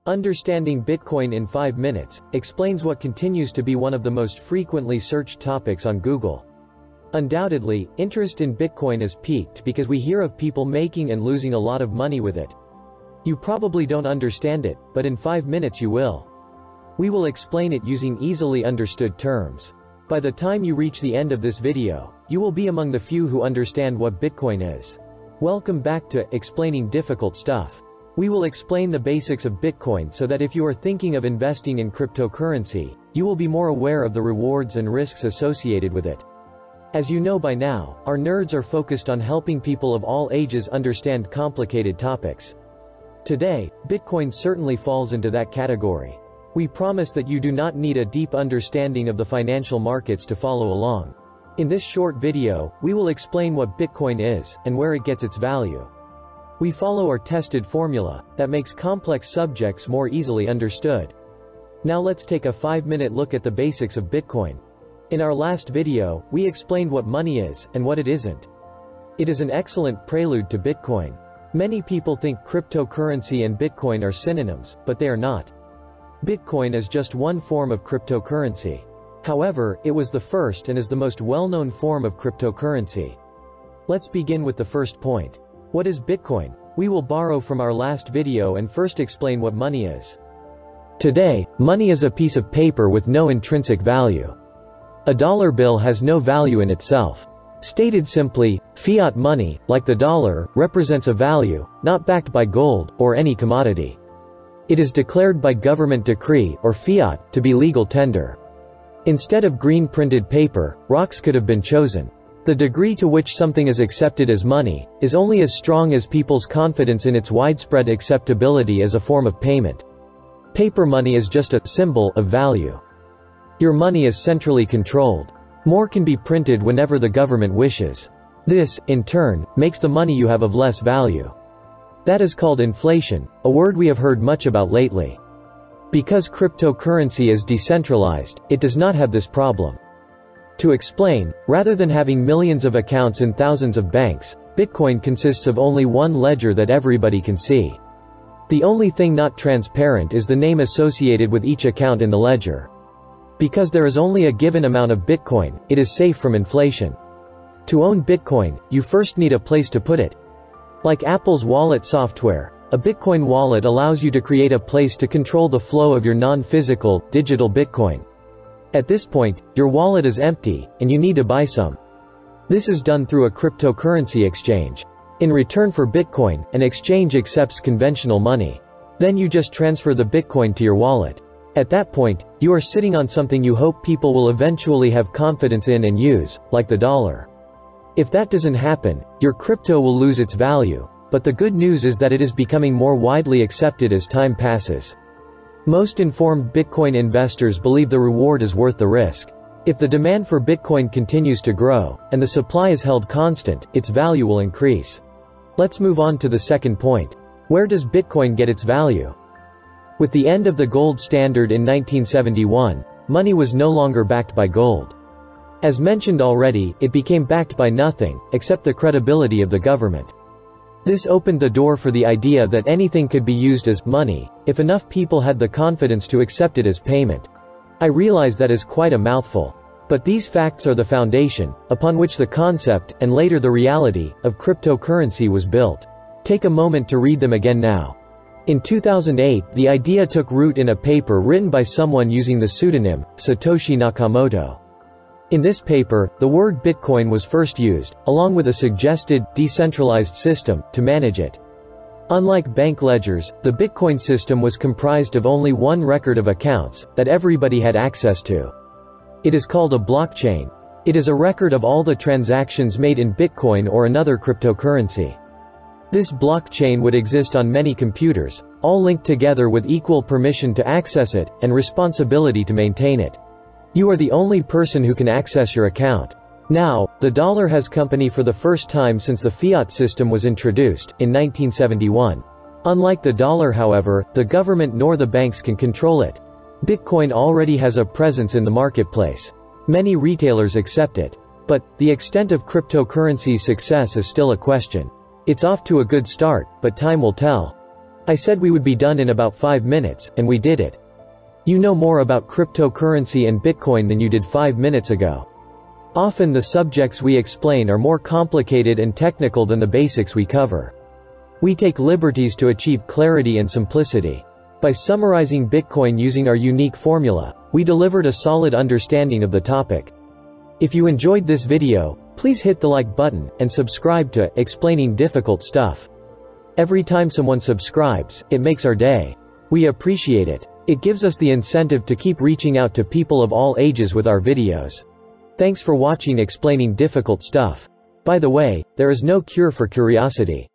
Understanding Bitcoin in 5 minutes explains what continues to be one of the most frequently searched topics on Google. Undoubtedly, interest in Bitcoin is peaked because we hear of people making and losing a lot of money with it. You probably don't understand it, but in 5 minutes you will. We will explain it using easily understood terms. By the time you reach the end of this video, you will be among the few who understand what Bitcoin is. Welcome back to Explaining Difficult Stuff. We will explain the basics of Bitcoin so that if you are thinking of investing in cryptocurrency, you will be more aware of the rewards and risks associated with it. As you know by now, our nerds are focused on helping people of all ages understand complicated topics. Today, Bitcoin certainly falls into that category. We promise that you do not need a deep understanding of the financial markets to follow along. In this short video, we will explain what Bitcoin is, and where it gets its value. We follow our tested formula that makes complex subjects more easily understood. Now let's take a 5-minute look at the basics of Bitcoin. In our last video, we explained what money is, and what it isn't. It is an excellent prelude to Bitcoin. Many people think cryptocurrency and Bitcoin are synonyms, but they are not. Bitcoin is just one form of cryptocurrency. However, it was the first and is the most well-known form of cryptocurrency. Let's begin with the first point. What is Bitcoin? We will borrow from our last video and first explain what money is. Today, money is a piece of paper with no intrinsic value. A dollar bill has no value in itself. Stated simply, fiat money, like the dollar, represents a value, not backed by gold, or any commodity. It is declared by government decree, or fiat, to be legal tender. Instead of green printed paper, rocks could have been chosen. The degree to which something is accepted as money is only as strong as people's confidence in its widespread acceptability as a form of payment. Paper money is just a symbol of value. Your money is centrally controlled. More can be printed whenever the government wishes. This, in turn, makes the money you have of less value. That is called inflation, a word we have heard much about lately. Because cryptocurrency is decentralized, it does not have this problem. To explain, rather than having millions of accounts in thousands of banks, Bitcoin consists of only one ledger that everybody can see. The only thing not transparent is the name associated with each account in the ledger. Because there is only a given amount of Bitcoin, it is safe from inflation. To own Bitcoin, you first need a place to put it. Like Apple's wallet software, a Bitcoin wallet allows you to create a place to control the flow of your non-physical, digital Bitcoin. At this point, your wallet is empty, and you need to buy some. This is done through a cryptocurrency exchange. In return for Bitcoin, an exchange accepts conventional money. Then you just transfer the Bitcoin to your wallet. At that point, you are sitting on something you hope people will eventually have confidence in and use, like the dollar. If that doesn't happen, your crypto will lose its value, but the good news is that it is becoming more widely accepted as time passes. Most informed Bitcoin investors believe the reward is worth the risk. If the demand for Bitcoin continues to grow, and the supply is held constant, its value will increase. Let's move on to the second point. Where does Bitcoin get its value? With the end of the gold standard in 1971, money was no longer backed by gold. As mentioned already, it became backed by nothing, except the credibility of the government. This opened the door for the idea that anything could be used as money, if enough people had the confidence to accept it as payment. I realize that is quite a mouthful. But these facts are the foundation, upon which the concept, and later the reality, of cryptocurrency was built. Take a moment to read them again now. In 2008, the idea took root in a paper written by someone using the pseudonym, Satoshi Nakamoto. In this paper, the word Bitcoin was first used, along with a suggested, decentralized system, to manage it. Unlike bank ledgers, the Bitcoin system was comprised of only one record of accounts, that everybody had access to. It is called a blockchain. It is a record of all the transactions made in Bitcoin or another cryptocurrency. This blockchain would exist on many computers, all linked together with equal permission to access it, and responsibility to maintain it. You are the only person who can access your account. Now, the dollar has company for the first time since the fiat system was introduced, in 1971. Unlike the dollar, however, the government nor the banks can control it. Bitcoin already has a presence in the marketplace. Many retailers accept it. But, the extent of cryptocurrency's success is still a question. It's off to a good start, but time will tell. I said we would be done in about 5 minutes, and we did it. You know more about cryptocurrency and Bitcoin than you did 5 minutes ago. Often the subjects we explain are more complicated and technical than the basics we cover. We take liberties to achieve clarity and simplicity. By summarizing Bitcoin using our unique formula, we delivered a solid understanding of the topic. If you enjoyed this video, please hit the like button, and subscribe to Explaining Difficult Stuff. Every time someone subscribes, it makes our day. We appreciate it. It gives us the incentive to keep reaching out to people of all ages with our videos. Thanks for watching Explaining Difficult Stuff. By the way, there is no cure for curiosity.